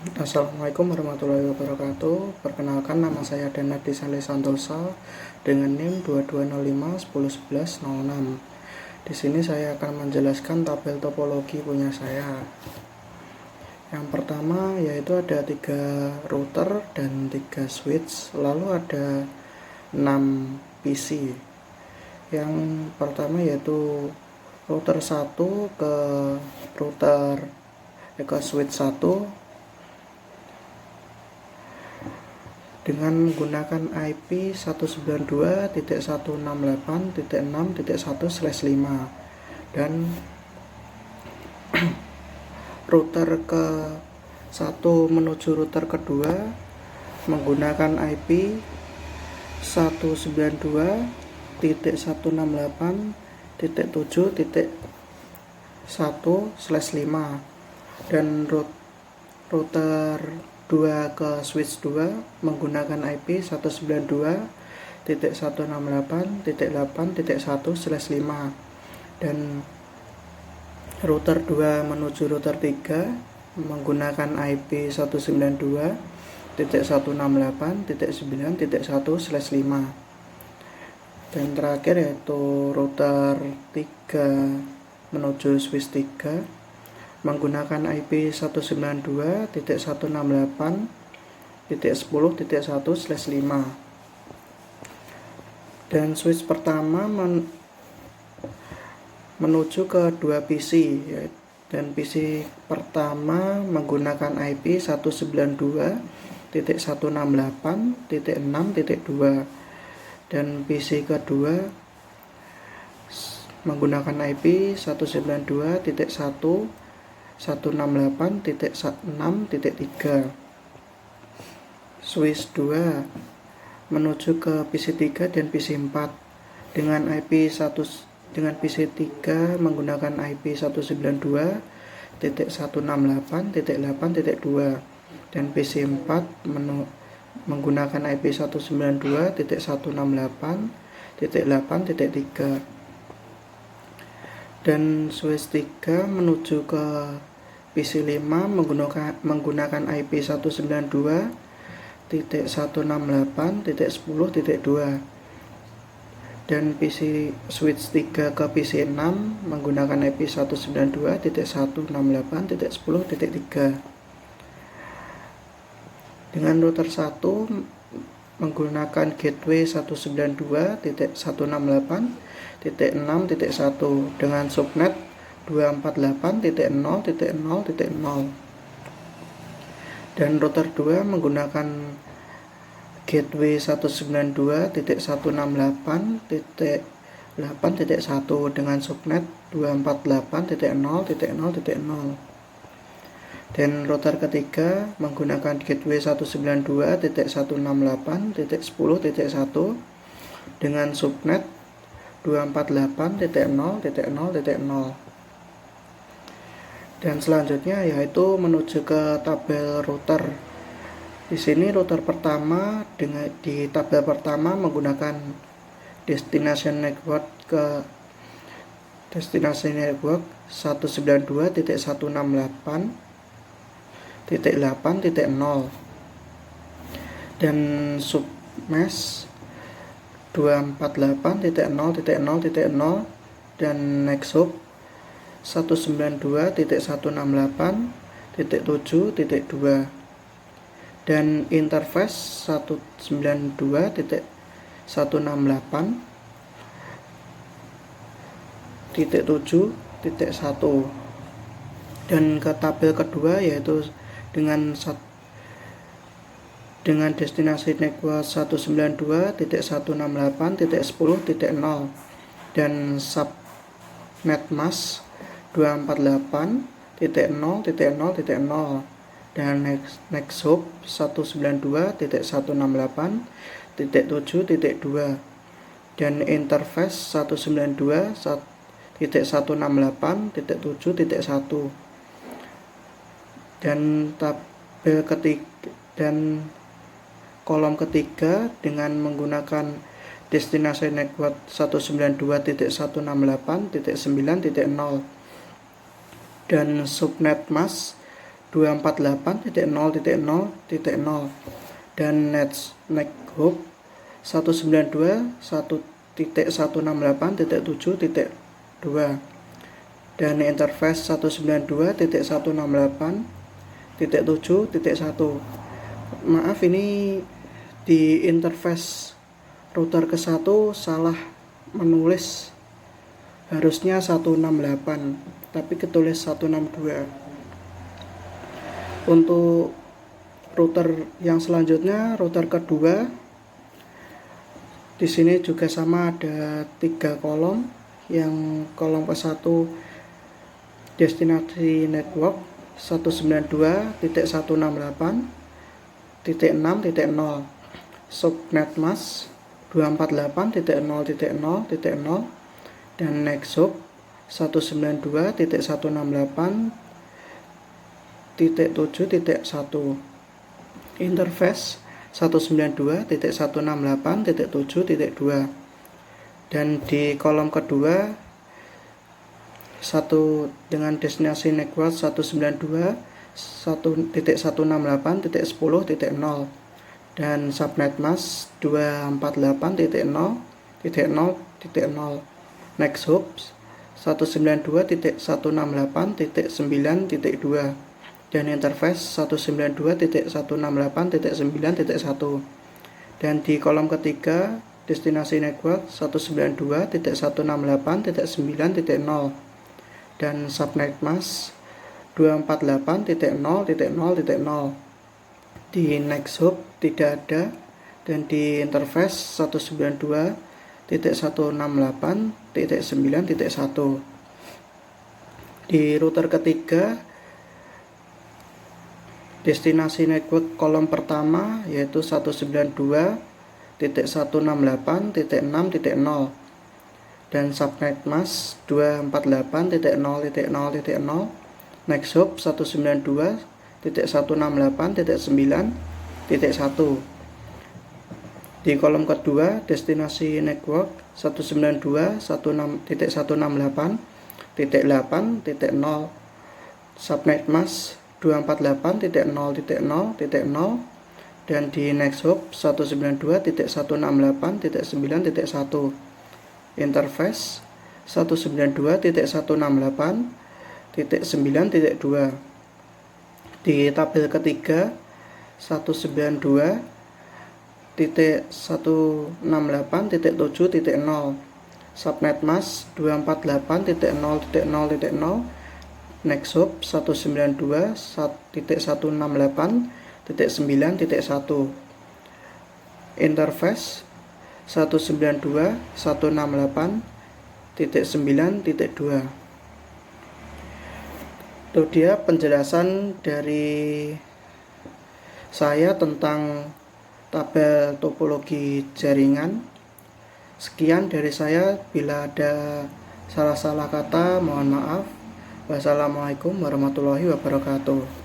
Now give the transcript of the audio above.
Assalamualaikum warahmatullahi wabarakatuh. Perkenalkan, nama saya Danadi Saleh Santosa dengan NIM 2205101106. Di sini saya akan menjelaskan tabel topologi punya saya. Yang pertama yaitu ada 3 router dan 3 switch, lalu ada 6 PC. Yang pertama yaitu router 1 ke switch 1 dengan menggunakan IP 192.168.6.1/5 dan router ke 1 menuju router kedua menggunakan IP 192.168.7.1/5 dan router 2 ke switch 2 menggunakan IP 192.168.8.1/5 dan router 2 menuju router 3 menggunakan IP 192.168.9.1/5 dan terakhir yaitu router 3 menuju switch 3 menggunakan IP 192.168.10.1/5 dan switch pertama menuju ke 2 PC dan PC pertama menggunakan IP 192.168.6.2 dan PC kedua menggunakan IP 192.168.6.3. Switch 2 menuju ke PC 3 dan PC 4 dengan PC 3 menggunakan IP 192.168.8.2 dan PC 4 menggunakan IP 192.168.8.3 dan switch 3 menuju ke PC 5 menggunakan IP 192.168.10.2 dan PC switch 3 ke PC 6 menggunakan IP 192.168.10.3 dengan router 1 menggunakan gateway 192.168.6.1 dengan subnet 248.0.0.0 dan router 2 menggunakan gateway 192.168.8.1 dengan subnet 248.0.0.0 dan router ketiga menggunakan gateway 192.168.10.1 dengan subnet 248.0.0.0 dan selanjutnya yaitu menuju ke tabel router. Di sini router pertama di tabel pertama menggunakan destination network 192.168.8.0 dan submesh 248.0.0.0 dan next hub 192.168.7.2 dan interface 192.168.7.1 dan ke tabel kedua yaitu dengan destinasi network 192.168.10.0 dan subnet mask 248.0.0.0 dan next hub 192.168.7.2 dan interface 192.168.7.1 dan tabel ketiga dan kolom ketiga dengan menggunakan destinasi network 192.168.9.0 dan subnet mask 248.0.0.0 dan next hop 192.168.7.2 dan interface 192.168.7.1. Maaf, ini di interface router ke-1 salah menulis, harusnya 168 tapi ketulis 162. Untuk router yang selanjutnya, router kedua, di sini juga sama, ada 3 kolom. Yang kolom ke-1 destinasi network 192.168.6.0, subnet mask 248.0.0.0 dan next hop 192.168.7.1, interface 192.168.7.2 dan di kolom kedua satu dengan destinasi network 192.168.10.0 dan subnet mask 248.0.0.0, next hop 192.168.9.2 dan interface 192.168.9.1 dan di kolom ketiga destinasi network 192.168.9.0 dan subnet mask 248.0.0.0. Di next hop tidak ada dan di interface 192.168.9.1. Di router ketiga destinasi network kolom pertama yaitu 192.168.6.0 dan subnet mask 248.0.0.0, next hop 192.168.9.1. Di kolom kedua destinasi network 192.168.8.0, subnet mask 248.0.0.0 dan di next hop 192.168.9.1, interface 192.168.9.2. Di tabel ketiga 192.168.7.0, subnet mask 248.0.0.0, next hop 192.168.9.1, interface 192.168.9.2. Itu dia penjelasan dari saya tentang tabel topologi jaringan. Sekian dari saya, bila ada salah-salah kata mohon maaf. Wassalamualaikum warahmatullahi wabarakatuh.